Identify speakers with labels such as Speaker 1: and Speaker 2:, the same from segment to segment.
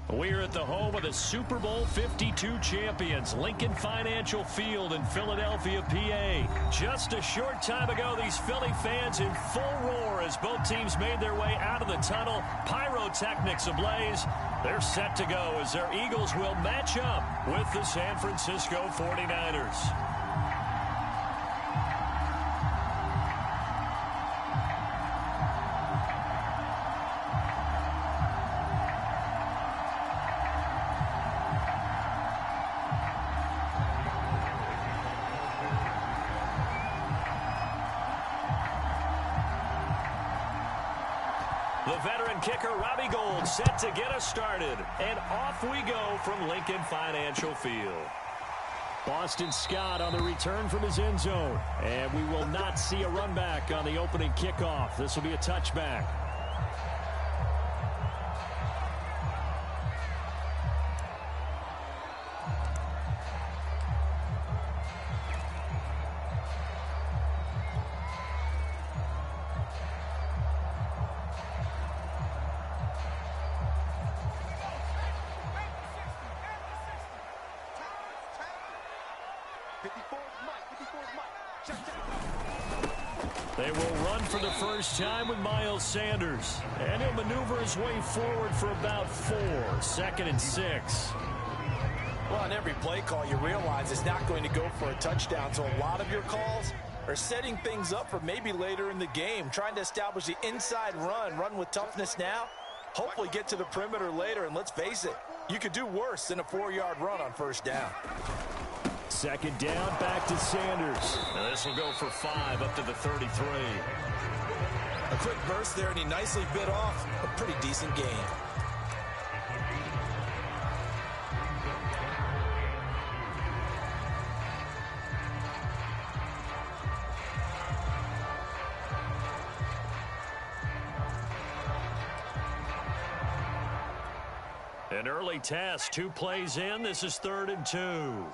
Speaker 1: We're at the home of the Super Bowl 52 champions, Lincoln Financial Field in Philadelphia, PA. Just a short time ago, these Philly fans in full roar as both teams made their way out of the tunnel. Pyrotechnics ablaze. They're set to go as their Eagles will match up with the San Francisco 49ers. The veteran kicker, Robbie Gould, set to get us started. And off we go from Lincoln Financial Field. Boston Scott on the return from his end zone. And we will not see a run back on the opening kickoff. This will be a touchback. They will run for the first time with Miles Sanders. And he'll maneuver his way forward for about 4. 2nd and 6.
Speaker 2: Well, on every play call, you realize it's not going to go for a touchdown. So a lot of your calls are setting things up for maybe later in the game, trying to establish the inside run with toughness now, hopefully get to the perimeter later. And let's face it, you could do worse than a 4-yard run on first down.
Speaker 1: 2nd down, back to Sanders. And this will go for 5 up to the 33.
Speaker 2: A quick burst there, and he nicely bit off a pretty decent gain.
Speaker 1: An early test, 2 plays in. This is 3rd and 2.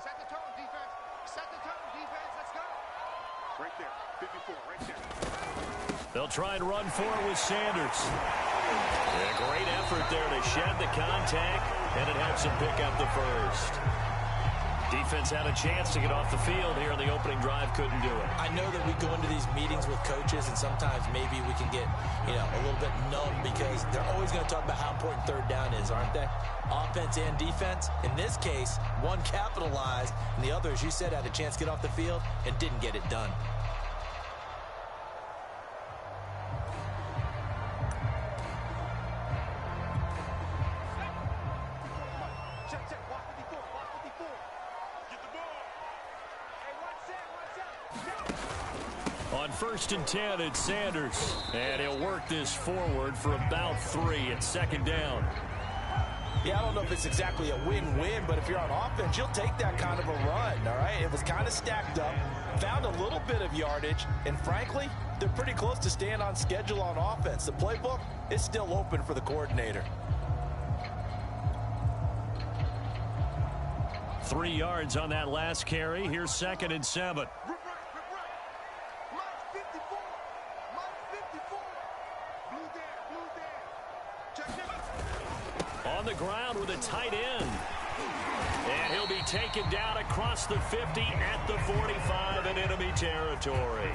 Speaker 1: They'll try and run for it with Sanders. And a great effort there to shed the contact, and it helps him pick up the first. Defense had a chance to get off the field here in the opening drive, couldn't do it.
Speaker 2: I know that we go into these meetings with coaches, and sometimes maybe we can get, a little bit numb because they're always going to talk about how important 3rd down is, aren't they? Offense and defense. In this case, one capitalized, and the other, as you said, had a chance to get off the field and didn't get it done.
Speaker 1: On 1st and 10, it's Sanders. And he'll work this forward for about 3 at 2nd down.
Speaker 2: Yeah, I don't know if it's exactly a win-win, but if you're on offense, you'll take that kind of a run, all right? It was kind of stacked up, found a little bit of yardage, and frankly, they're pretty close to staying on schedule on offense. The playbook is still open for the coordinator.
Speaker 1: 3 yards on that last carry. Here's 2nd and 7. On the ground with a tight end. And he'll be taken down across the 50 at the 45 in enemy territory.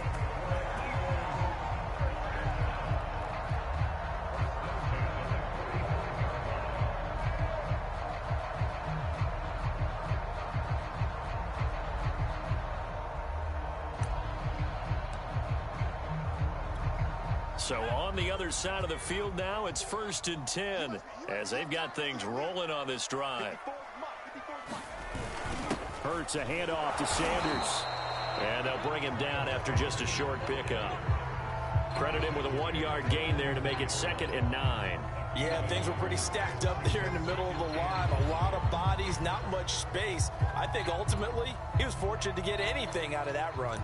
Speaker 1: So on the other side of the field now, it's 1st and 10 as they've got things rolling on this drive. Hurts a handoff to Sanders. And they'll bring him down after just a short pickup. Credit him with a 1-yard gain there to make it 2nd and 9.
Speaker 2: Yeah, things were pretty stacked up there in the middle of the line. A lot of bodies, not much space. I think ultimately he was fortunate to get anything out of that run.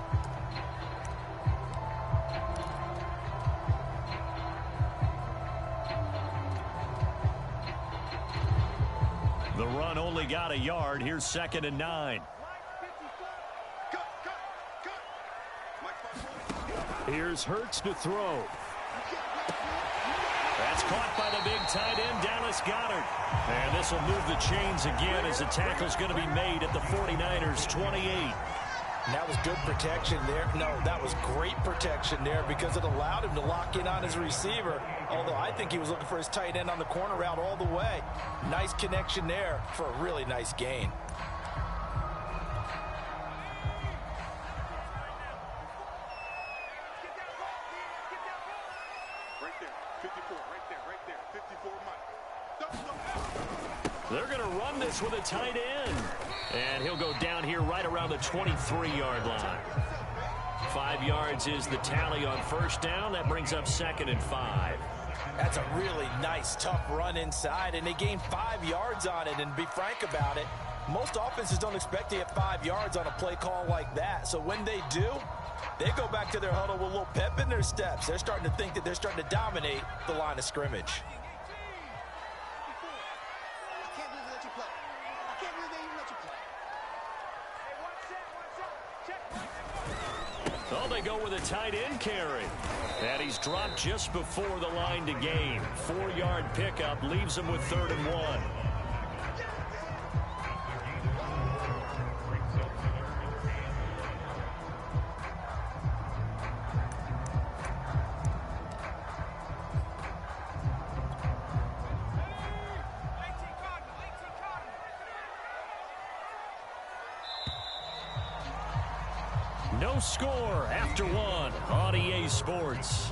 Speaker 1: The run only got a yard. Here's 2nd and 9. Here's Hurts to throw. That's caught by the big tight end, Dallas Goedert. And this will move the chains again as the tackle's going to be made at the 49ers 28.
Speaker 2: That was good protection there. No, that was great protection there because it allowed him to lock in on his receiver. Although I think he was looking for his tight end on the corner route all the way. Nice connection there for a really nice gain.
Speaker 1: They're going to run this with a tight end. And he'll go down here right around the 23-yard line. 5 yards is the tally on first down. That brings up 2nd and 5.
Speaker 2: That's a really nice, tough run inside, and they gained 5 yards on it. And to be frank about it, most offenses don't expect to get 5 yards on a play call like that. So when they do, they go back to their huddle with a little pep in their steps. They're starting to think that they're starting to dominate the line of scrimmage.
Speaker 1: Oh, they go with a tight end carry. And he's dropped just before the line to gain. 4-yard pickup leaves him with 3rd and 1. No score after 1 on EA Sports.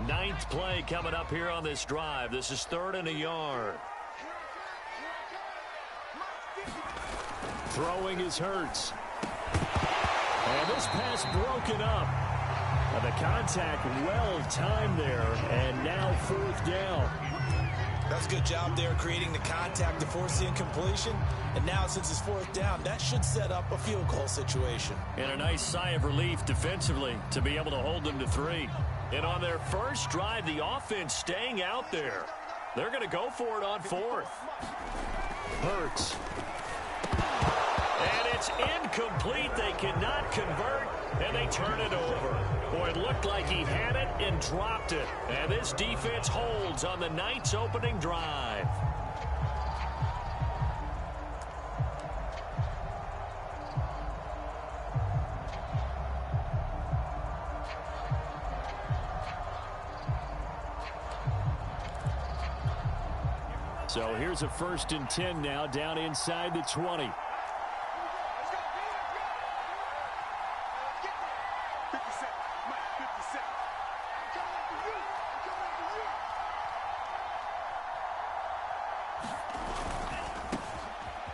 Speaker 1: Ninth play coming up here on this drive. This is 3rd and a yard. Throwing is Hurts. And this pass broken up. And the contact well timed there. And now 4th down.
Speaker 2: That's a good job there creating the contact to force the incompletion. And now since it's 4th down, that should set up a field goal situation.
Speaker 1: And a nice sigh of relief defensively to be able to hold them to 3. And on their first drive, the offense staying out there. They're going to go for it on 4th. Hurts. And it's incomplete. They cannot convert, and they turn it over. Boy, it looked like he had it and dropped it. And this defense holds on the Knights' opening drive. So here's a 1st and 10 now down inside the 20.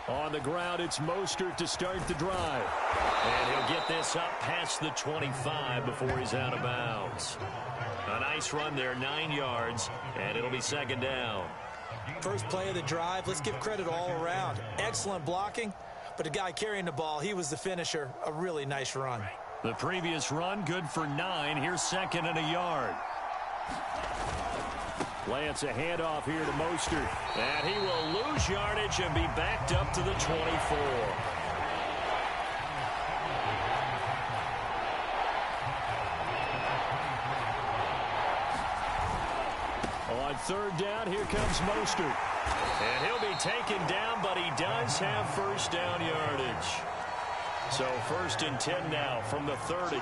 Speaker 1: On the ground, it's Mostert to start the drive. And he'll get this up past the 25 before he's out of bounds. A nice run there, 9 yards, and it'll be 2nd down.
Speaker 2: First play of the drive, let's give credit all around. Excellent blocking, but the guy carrying the ball, he was the finisher. A really nice run.
Speaker 1: The previous run, good for 9. Here's 2nd and a yard. Lance a handoff here to Mostert. And he will lose yardage and be backed up to the 24. On 3rd down, here comes Mostert. And he'll be taken down, but he does have 1st down yardage. So 1st and 10 now from the 30.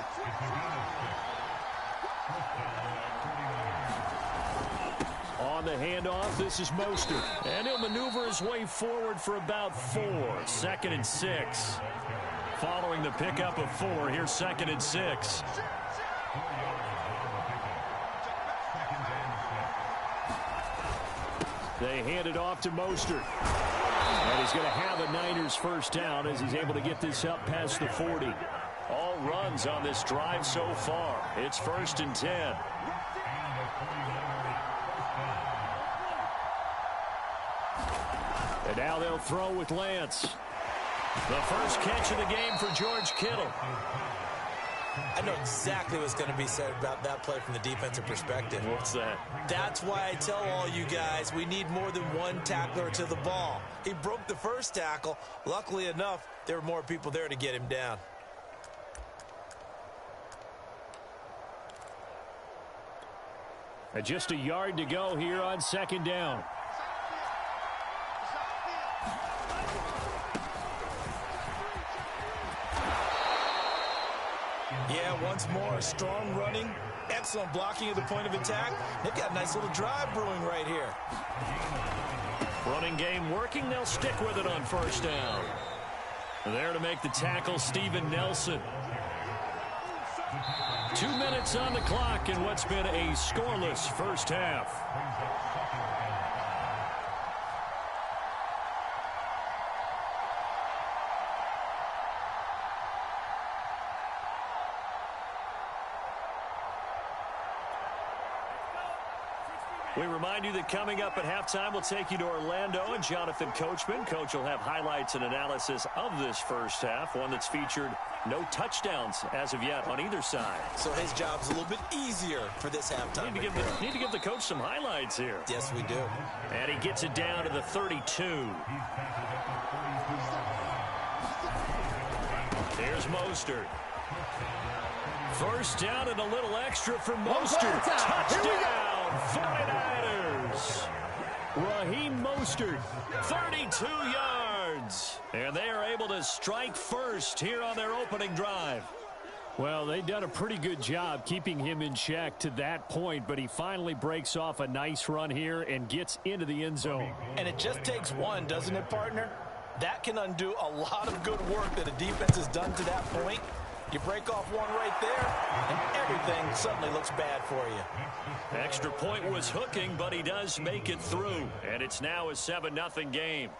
Speaker 1: On the handoff, this is Mostert. And he'll maneuver his way forward for about 4. 2nd and 6. Following the pickup of 4, here's 2nd and 6. They hand it off to Mostert. And he's going to have a Niners 1st down as he's able to get this up past the 40. All runs on this drive so far. It's 1st and 10. And now they'll throw with Lance. The first catch of the game for George Kittle.
Speaker 2: I know exactly what's going to be said about that play from the defensive perspective.
Speaker 1: What's that?
Speaker 2: That's why I tell all you guys we need more than one tackler to the ball. He broke the first tackle. Luckily enough, there were more people there to get him down.
Speaker 1: Just a yard to go here on second down.
Speaker 2: Yeah, once more, strong running, excellent blocking at the point of attack. They've got a nice little drive brewing right here.
Speaker 1: Running game working. They'll stick with it on first down. There to make the tackle, Steven Nelson. 2 minutes on the clock in what's been a scoreless first half. We remind you that coming up at halftime, we'll take you to Orlando and Jonathan Coachman. Coach will have highlights and analysis of this first half, one that's featured no touchdowns as of yet on either side.
Speaker 2: So his job's a little bit easier for this halftime.
Speaker 1: Need to give the coach some highlights here.
Speaker 2: Yes, we do.
Speaker 1: And he gets it down to the 32. Here's Mostert. First down and a little extra for Mostert. Touchdown, 49ers. Raheem Mostert, 32 yards. And they are able to strike first here on their opening drive. Well, they've done a pretty good job keeping him in check to that point, but he finally breaks off a nice run here and gets into the end zone.
Speaker 2: And it just takes one, doesn't it, partner? That can undo a lot of good work that a defense has done to that point. You break off one right there, and everything suddenly looks bad for you.
Speaker 1: Extra point was hooking, but he does make it through. And it's now a 7-0 game.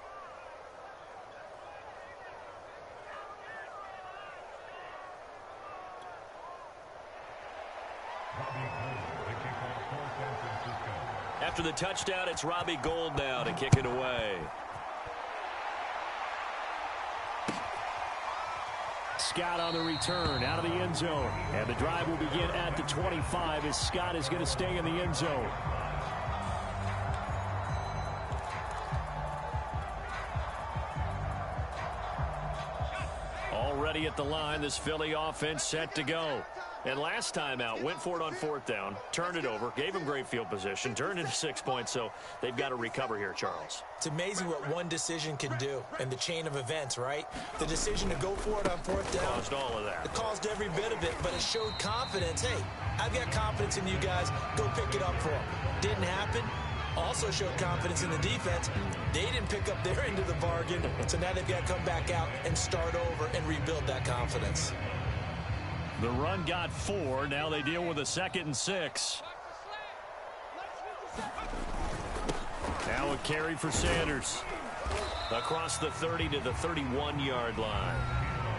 Speaker 1: After the touchdown, it's Robbie Gould now to kick it away. Scott on the return out of the end zone. And the drive will begin at the 25 as Scott is going to stay in the end zone. Already at the line, this Philly offense set to go. And last time out, went for it on fourth down, turned it over, gave him great field position, turned into 6 points, so they've got to recover here, Charles.
Speaker 2: It's amazing what one decision can do in the chain of events, right? The decision to go for it on fourth down.
Speaker 1: Caused all of that.
Speaker 2: It caused every bit of it, but it showed confidence. Hey, I've got confidence in you guys. Go pick it up for them. Didn't happen. Also showed confidence in the defense. They didn't pick up their end of the bargain, so now they've got to come back out and start over and rebuild that confidence.
Speaker 1: The run got 4. Now they deal with a 2nd and 6. Now a carry for Sanders. Across the 30 to the 31-yard line.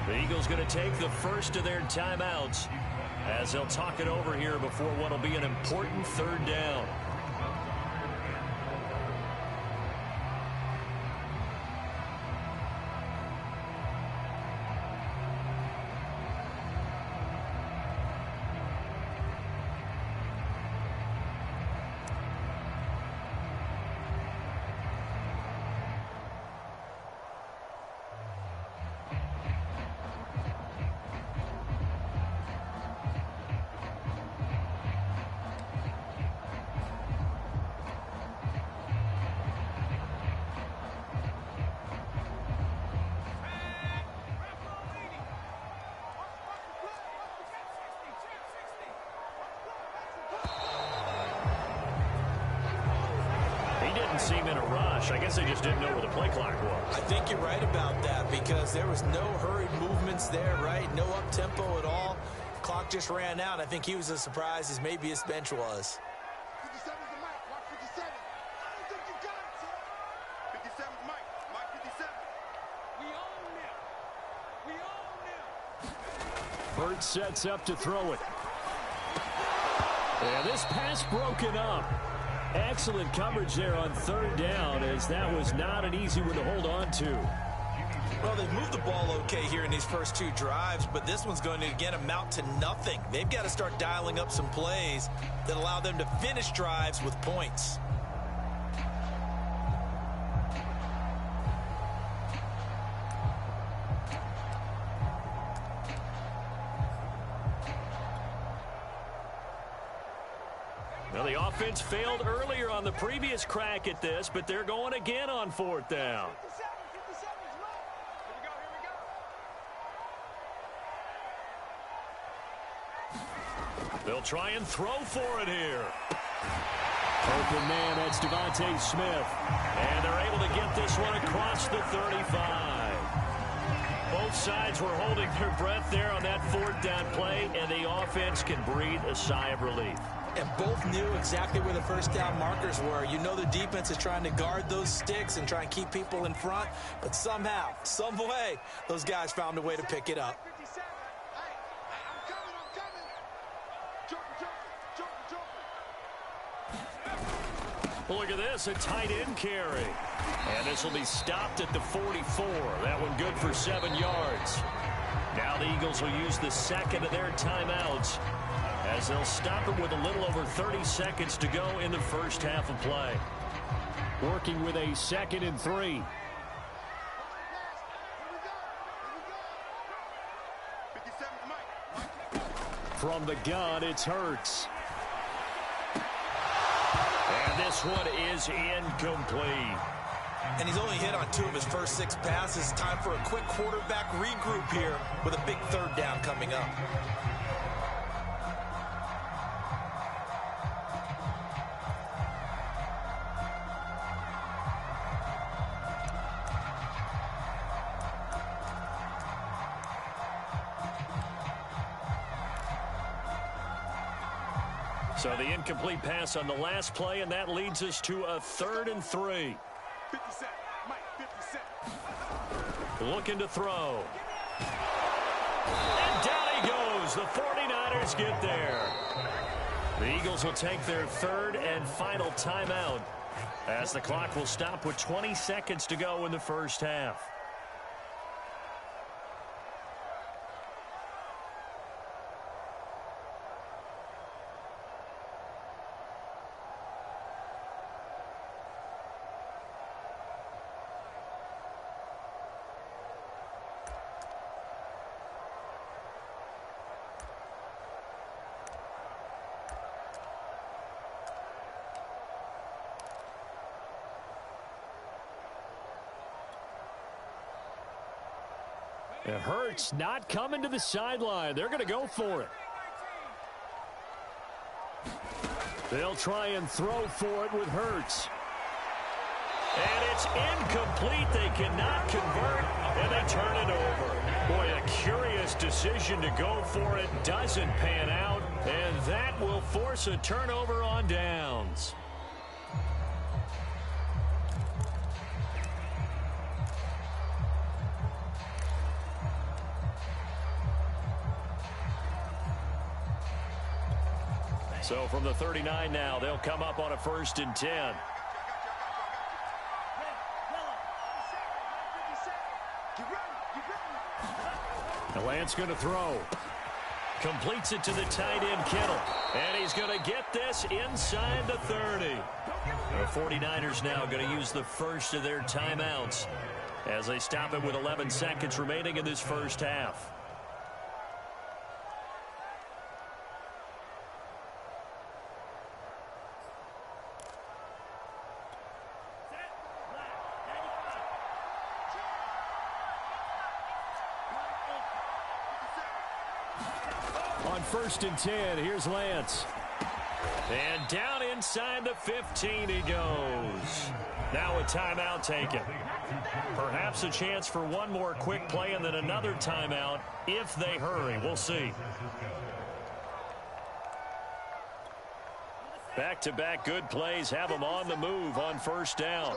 Speaker 1: The Eagles going to take the first of their timeouts as they'll talk it over here before what will be an important third down. Seem in a rush. I guess they just didn't know where the play clock was.
Speaker 2: I think you're right about that because there was no hurried movements there, right? No up-tempo at all. Clock just ran out. I think he was as surprised as maybe his bench was.
Speaker 3: 57's the mic. Mark 57. I don't think you got it, sir. 57's Mike. Mark 57. We own them. We own them.
Speaker 1: Burt sets up to throw it. And this pass broken up. Excellent coverage there on third down as that was not an easy one to hold on to.
Speaker 2: Well, they've moved the ball okay here in these first two drives, but this one's going to, again, amount to nothing. They've got to start dialing up some plays that allow them to finish drives with points.
Speaker 1: Well, the offense failed earlier on the previous crack at this, but they're going again on fourth down. They'll try and throw for it here. Open man, that's Devontae Smith. And they're able to get this one across the 35. Both sides were holding their breath there on that fourth down play, and the offense can breathe a sigh of relief.
Speaker 2: And both knew exactly where the first down markers were. You know the defense is trying to guard those sticks and try and keep people in front, but somehow, some way, those guys found a way to pick it up.
Speaker 1: Look at this, a tight end carry. And this will be stopped at the 44. That one good for 7 yards. Now the Eagles will use the second of their timeouts as they'll stop it with a little over 30 seconds to go in the first half of play. Working with a 2nd and 3. From the gun, it's Hurts. And this one is incomplete.
Speaker 2: And he's only hit on 2 of his first 6 passes. Time for a quick quarterback regroup here with a big third down coming up.
Speaker 1: So the incomplete pass on the last play, and that leads us to a 3rd and 3.
Speaker 3: 50 cent. Mike, 50 cent.
Speaker 1: Looking to throw. And down he goes. The 49ers get there. The Eagles will take their 3rd and final timeout as the clock will stop with 20 seconds to go in the first half. It hurts not coming to the sideline. They're going to go for it. They'll try and throw for it with Hurts. And it's incomplete. They cannot convert, and they turn it over. Boy, a curious decision to go for it doesn't pan out, and that will force a turnover on downs. So from the 39 now, they'll come up on a 1st and 10. The Lance going to throw. Completes it to the tight end, Kittle. And he's going to get this inside the 30. The 49ers now going to use the first of their timeouts as they stop it with 11 seconds remaining in this first half. On 1st and 10, here's Lance. And down inside the 15 he goes. Now a timeout taken. Perhaps a chance for one more quick play and then another timeout if they hurry. We'll see. Back-to-back good plays have them on the move on 1st down.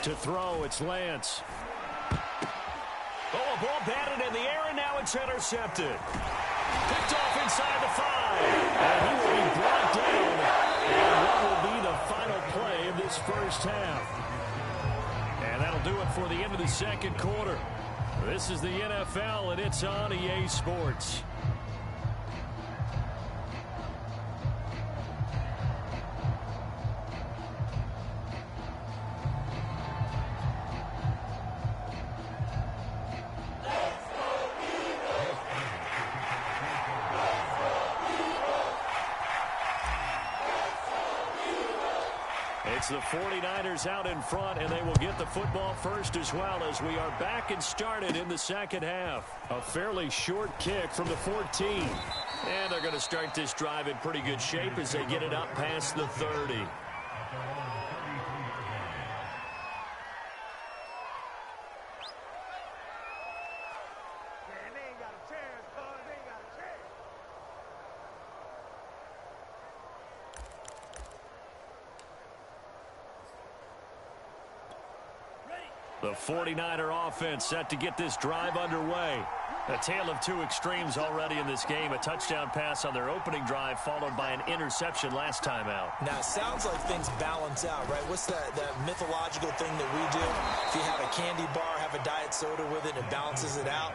Speaker 1: To throw, it's Lance. Oh, a ball batted in the air, and now it's intercepted. Picked off inside the 5. And he will be brought down. And what will be the final play of this first half? And that'll do it for the end of the second quarter. This is the NFL, and it's on EA Sports. It's the 49ers out in front, and they will get the football first as well as we are back and started in the second half. A fairly short kick from the 14. And they're going to start this drive in pretty good shape as they get it up past the 30. The 49er offense set to get this drive underway. A tale of two extremes already in this game. A touchdown pass on their opening drive followed by an interception last time out.
Speaker 2: Now, it sounds like things balance out, right? What's that mythological thing that we do? If you have a candy bar, have a diet soda with it, it balances it out.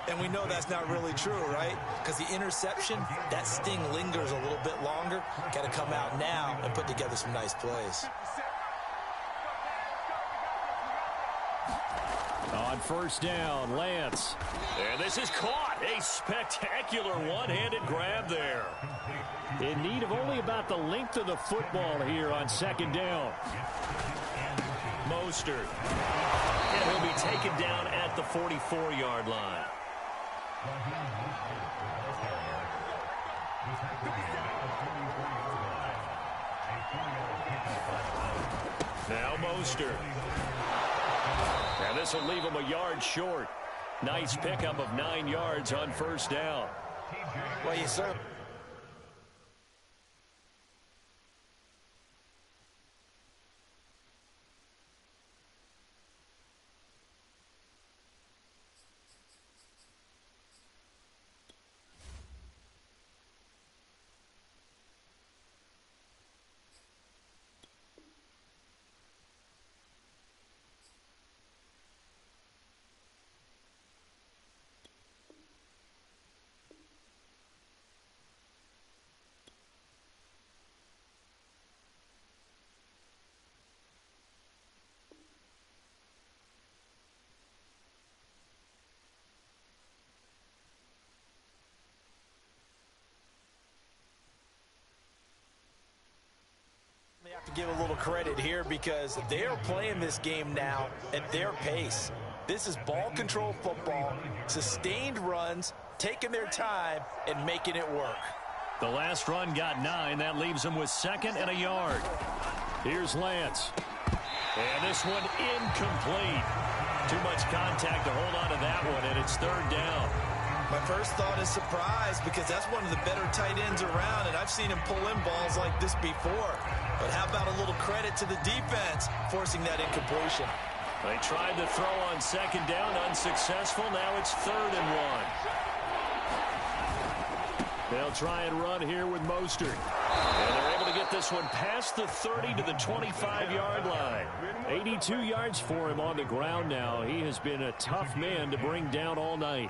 Speaker 2: And we know that's not really true, right? Because the interception, that sting lingers a little bit longer. Got to come out now and put together some nice plays.
Speaker 1: On first down, Lance. And this is caught. A spectacular one-handed grab there. In need of only about the length of the football here on second down. Mostert. And he'll be taken down at the 44-yard line. Now Mostert. And this will leave him a yard short. Nice pickup of 9 yards on first down.
Speaker 2: Well, yes, sir. Have to give a little credit here because they are playing this game now at their pace. This is ball control football, sustained runs, taking their time and making it work.
Speaker 1: The last run got 9. That leaves them with 2nd and a yard. Here's Lance. And this one incomplete. Too much contact to hold on to that one, and it's 3rd down.
Speaker 2: My first thought is surprise because that's one of the better tight ends around, and I've seen him pull in balls like this before. But how about a little credit to the defense forcing that incompletion?
Speaker 1: They tried to throw on 2nd down, unsuccessful. Now it's 3rd and 1. They'll try and run here with Mostert. And they're able to get this one past the 30 to the 25-yard line. 82 yards for him on the ground now. He has been a tough man to bring down all night.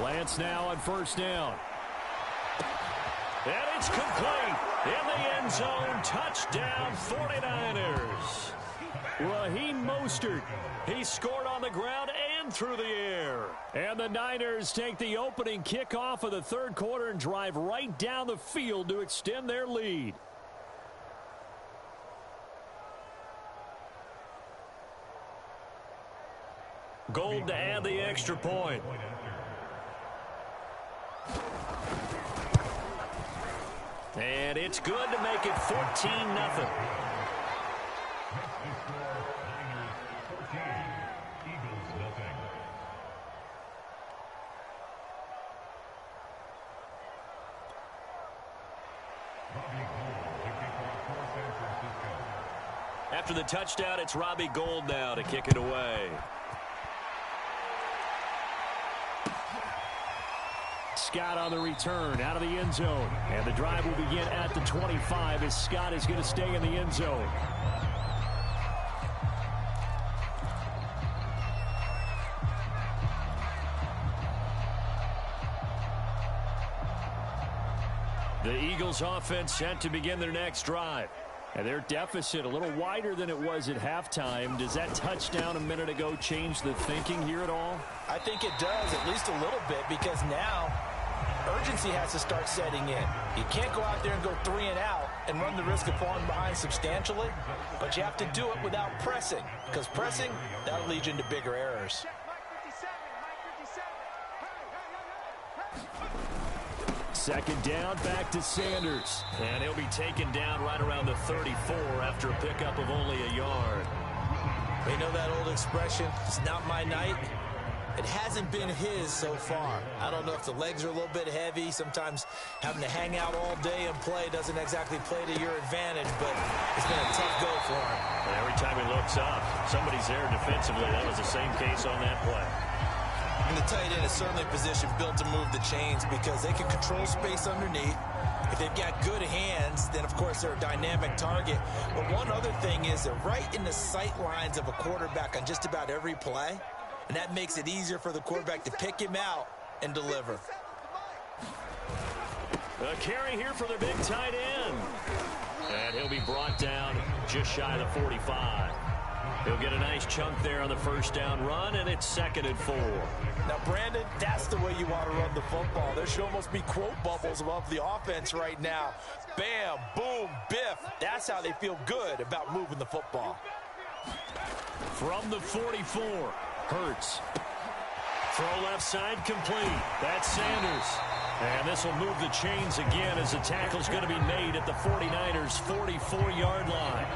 Speaker 1: Lance now on first down. And it's complete. In the end zone, touchdown 49ers. Raheem Mostert. He scored on the ground and through the air. And the Niners take the opening kickoff of the third quarter and drive right down the field to extend their lead. Gold to add the extra point. And it's good to make it 14-0. After the touchdown, it's Robbie Gould now to kick it away. Scott on the return out of the end zone. And the drive will begin at the 25 as Scott is going to stay in the end zone. The Eagles offense set to begin their next drive. And their deficit a little wider than it was at halftime. Does that touchdown a minute ago change the thinking here at all?
Speaker 2: I think it does, at least a little bit, because now urgency has to start setting in. You can't go out there and go 3 and out and run the risk of falling behind substantially, but you have to do it without pressing, because pressing, that'll lead you into bigger errors.
Speaker 1: Second down, back to Sanders. And he'll be taken down right around the 34 after a pickup of only a yard.
Speaker 2: You know that old expression, it's not my night? It hasn't been his so far. I don't know if the legs are a little bit heavy. Sometimes having to hang out all day and play doesn't exactly play to your advantage, but it's been a tough go for him.
Speaker 1: And every time he looks up, somebody's there defensively. That was the same case on that play.
Speaker 2: And the tight end is certainly a position built to move the chains because they can control space underneath. If they've got good hands, then, of course, they're a dynamic target. But one other thing is they're right in the sight lines of a quarterback on just about every play, and that makes it easier for the quarterback to pick him out and deliver.
Speaker 1: A carry here for the big tight end. And he'll be brought down just shy of the 45. He'll get a nice chunk there on the first down run, and it's 2nd and 4.
Speaker 2: Now, Brandon, that's the way you want to run the football. There should almost be quote bubbles above the offense right now. Bam, boom, biff. That's how they feel good about moving the football.
Speaker 1: From the 44, Hurts. Throw left side complete. That's Sanders. And this will move the chains again as the tackle's going to be made at the 49ers' 44-yard line.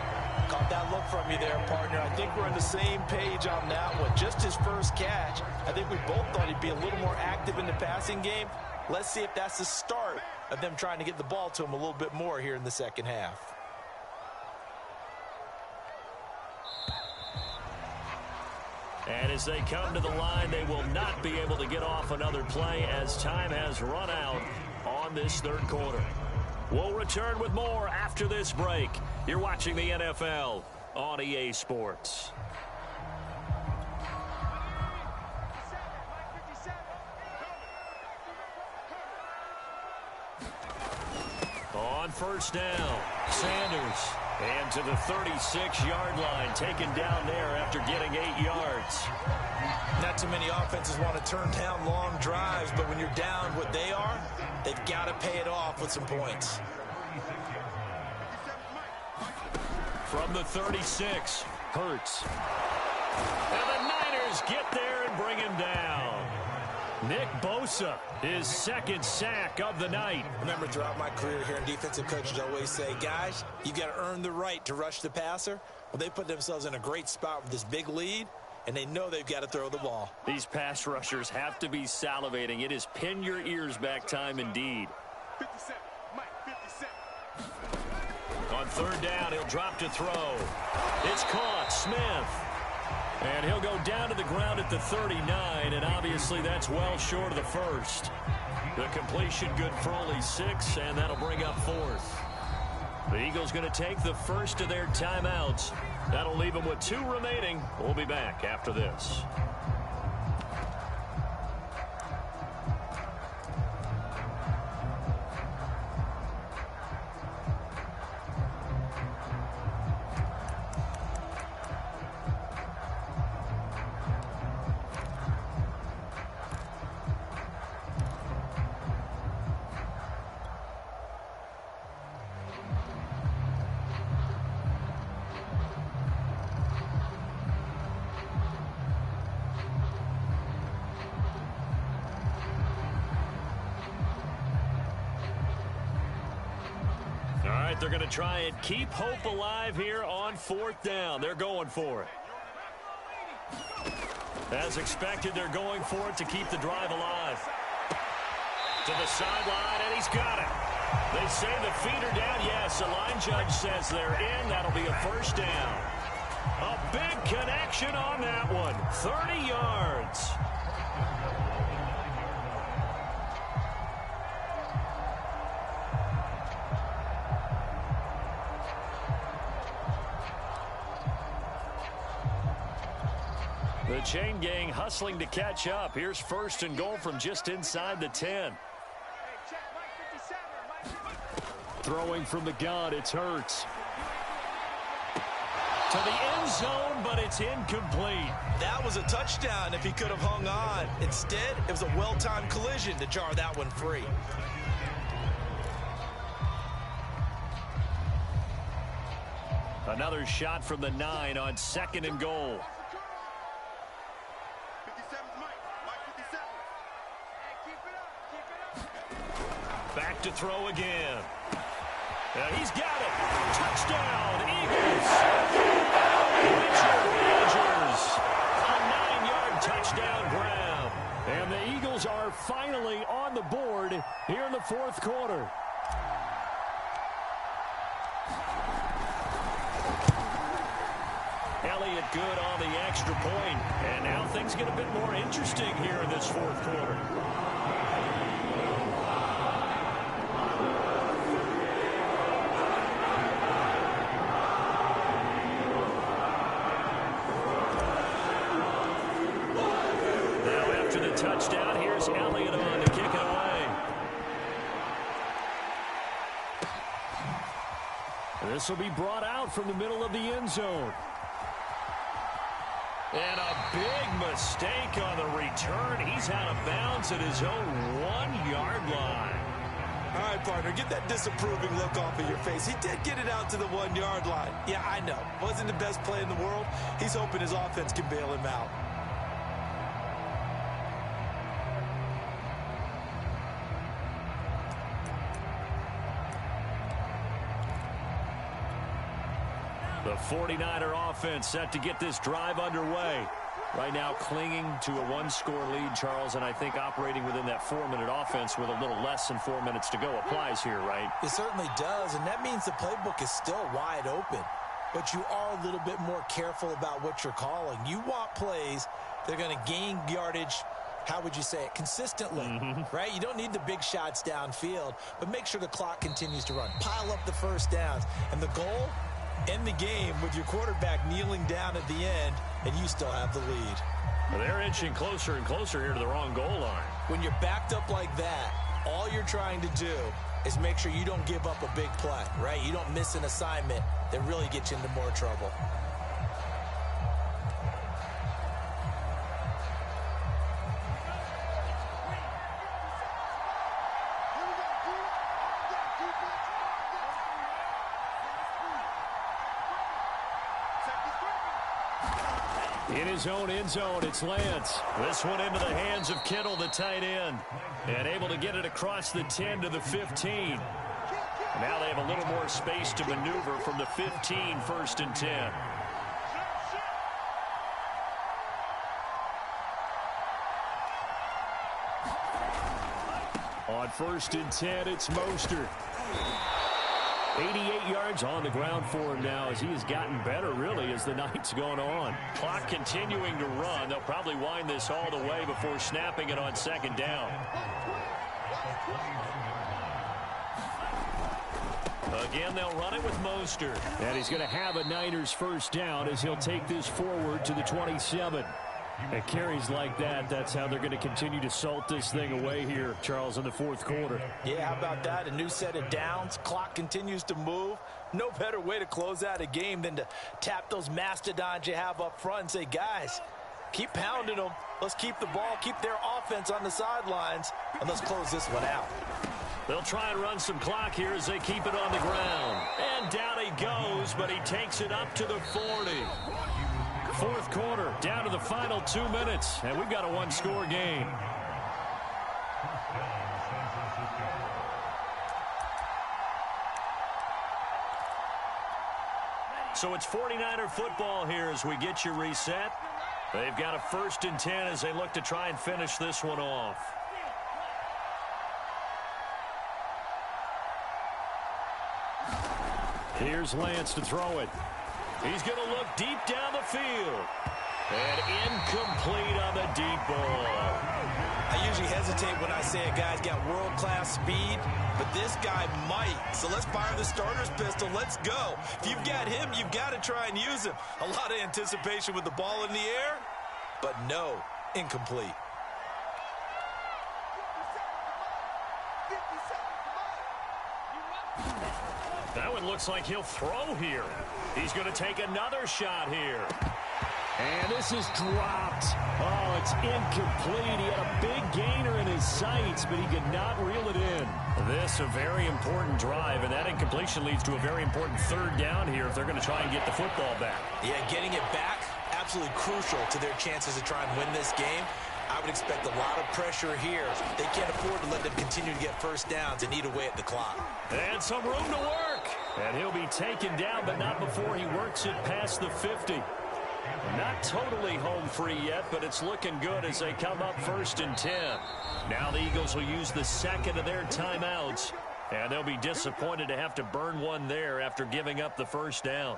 Speaker 2: Caught that look from you there, partner. I think we're on the same page on that one. Just his first catch. I think we both thought he'd be a little more active in the passing game. Let's see if that's the start of them trying to get the ball to him a little bit more here in the second half.
Speaker 1: And as they come to the line, they will not be able to get off another play as time has run out on this third quarter. We'll return with more after this break. You're watching the NFL on EA Sports. On first down, Sanders. And to the 36-yard line, taken down there after getting 8 yards.
Speaker 2: Not too many offenses want to turn down long drives, but when you're down what they are, they've got to pay it off with some points.
Speaker 1: From the 36, Hurts. And the Niners get there and bring him down. Nick Bosa, his second sack of the night.
Speaker 2: Remember, throughout my career here in defensive coaches always say, guys, you got to earn the right to rush the passer. Well, they put themselves in a great spot with this big lead, and they know they've got to throw the ball.
Speaker 1: These pass rushers have to be salivating. It is pin your ears back time indeed.
Speaker 3: 57, Mike, 57.
Speaker 1: On third down, he'll drop to throw. It's caught. Smith. And he'll go down to the ground at the 39, and obviously that's well short of the first. The completion good for only 6, and that'll bring up 4th. The Eagles going to take the first of their timeouts. That'll leave them with 2 remaining. We'll be back after this. it. They're going to try and keep hope alive here on 4th down. They're going for it. As expected, they're going for it to keep the drive alive. To the sideline, and he's got it. They say the feet are down. Yes, the line judge says they're in. That'll be a 1st down. A big connection on that one. 30 yards. The chain gang hustling to catch up. Here's 1st and goal from just inside the 10. Throwing from the gun, it's Hurts. To the end zone, but it's incomplete.
Speaker 2: That was a touchdown if he could have hung on. Instead, it was a well-timed collision to jar that one free.
Speaker 1: Another shot from the 9 on 2nd and goal.
Speaker 3: 57's Mike. Mike 57. Hey, keep it up.
Speaker 1: Back to throw again. He's got it. Touchdown, Eagles. Richard Rodgers. A 9-yard touchdown grab. And the Eagles are finally on the board here in the 4th quarter. Elliott good on the extra point. And now things get a bit more interesting here in this 4th quarter. Touchdown. Here's Elliott on to kick it away. This will be brought out from the middle of the end zone. And a big mistake on the return. He's out of bounds at his own 1-yard line.
Speaker 2: All right, partner, get that disapproving look off of your face. He did get it out to the 1-yard line. Yeah, I know. Wasn't the best play in the world. He's hoping his offense can bail him out.
Speaker 1: The 49er offense set to get this drive underway. Right now clinging to a 1-score lead, Charles, and I think operating within that 4-minute offense with a little less than 4 minutes to go applies here, right?
Speaker 2: It certainly does, and that means the playbook is still wide open. But you are a little bit more careful about what you're calling. You want plays that are going to gain yardage, how would you say it, consistently, right? You don't need the big shots downfield, but make sure the clock continues to run. Pile up the 1st downs, and the goal, end the game with your quarterback kneeling down at the end, and you still have the lead.
Speaker 1: Well, they're inching closer and closer here to the wrong goal line.
Speaker 2: When you're backed up like that, all you're trying to do is make sure you don't give up a big play, right? You don't miss an assignment that really gets you into more trouble.
Speaker 1: In his own end zone, it's Lance. This one into the hands of Kittle, the tight end. And able to get it across the 10 to the 15. Now they have a little more space to maneuver from the 15, 1st and 10. On 1st and 10, it's Mostert. 88 yards on the ground for him now as he has gotten better, really, as the night's going on. Clock continuing to run. They'll probably wind this all the way before snapping it on 2nd down. Again, they'll run it with Mostert. And he's going to have a Niners 1st down as he'll take this forward to the 27. And carries like that, that's how they're going to continue to salt this thing away here, Charles, in the 4th quarter.
Speaker 2: Yeah, how about that? A new set of downs. Clock continues to move. No better way to close out a game than to tap those mastodons you have up front and say, guys, keep pounding them. Let's keep the ball, keep their offense on the sidelines, and let's close this one out.
Speaker 1: They'll try and run some clock here as they keep it on the ground. And down he goes, but he takes it up to the 40. 4th quarter, down to the final 2 minutes, and we've got a 1-score game. So it's 49er football here as we get you reset. They've got a 1st and 10 as they look to try and finish this one off. Here's Lance to throw it. He's going to look deep down the field. And incomplete on the deep ball.
Speaker 2: I usually hesitate when I say a guy's got world-class speed, but this guy might. So let's fire the starter's pistol. Let's go. If you've got him, you've got to try and use him. A lot of anticipation with the ball in the air, but no, incomplete.
Speaker 1: That one looks like he'll throw here. He's going to take another shot here. And this is dropped. Oh, it's incomplete. He had a big gainer in his sights, but he could not reel it in. This a very important drive, and that incompletion leads to a very important 3rd down here if they're going to try and get the football back.
Speaker 2: Yeah, getting it back, absolutely crucial to their chances to try and win this game. I would expect a lot of pressure here. They can't afford to let them continue to get 1st downs and eat away at the clock.
Speaker 1: And some room to work. And he'll be taken down, but not before he works it past the 50. Not totally home free yet, but it's looking good as they come up 1st and 10. Now the Eagles will use the 2nd of their timeouts, and they'll be disappointed to have to burn one there after giving up the 1st down.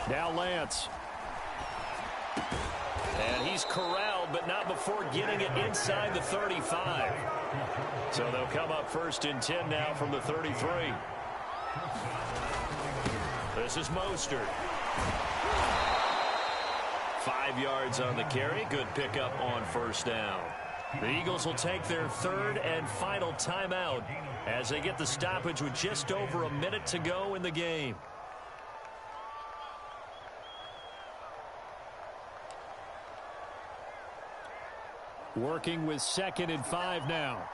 Speaker 1: Now Lance. And he's corralled, but not before getting it inside the 35. So they'll come up 1st and 10 now from the 33. This is Mostert. 5 yards on the carry. Good pickup on 1st down. The Eagles will take their 3rd and final timeout as they get the stoppage with just over a minute to go in the game. Working with 2nd and 5 now.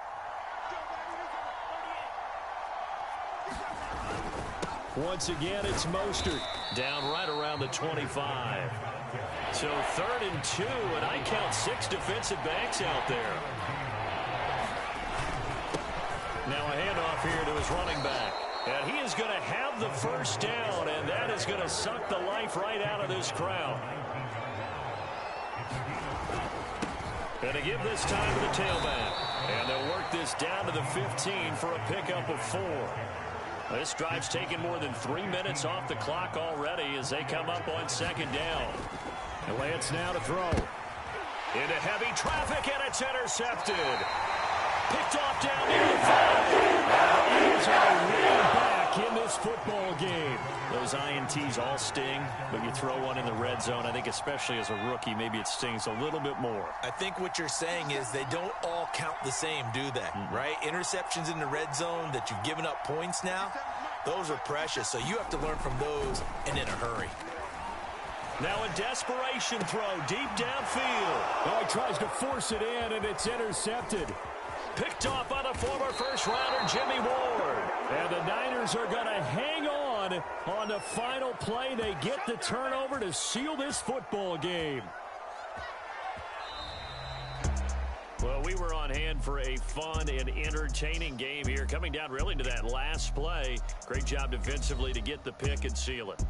Speaker 1: Once again, it's Mostert. Down right around the 25. So 3rd and 2, and I count 6 defensive backs out there. Now a handoff here to his running back. And he is going to have the 1st down, and that is going to suck the life right out of this crowd. And to give this time to the tailback. And they'll work this down to the 15 for a pickup of 4. This drive's taken more than 3 minutes off the clock already as they come up on 2nd down. And Lance now to throw. Into heavy traffic, and it's intercepted. Picked off down near the 5. The Eagles are way back in this football game. Those INTs all sting, but you throw one in the red zone, I think especially as a rookie, maybe it stings a little bit more.
Speaker 2: I think what you're saying is they don't all count the same, do they? Right? Interceptions in the red zone that you've given up points now, those are precious, so you have to learn from those and in a hurry.
Speaker 1: Now a desperation throw deep downfield. Oh, he tries to force it in, and it's intercepted. Picked off by the former first-rounder Jimmy Ward. And the Niners are going to hang on the final play. They get the turnover to seal this football game. Well, we were on hand for a fun and entertaining game here. Coming down really to that last play. Great job defensively to get the pick and seal it.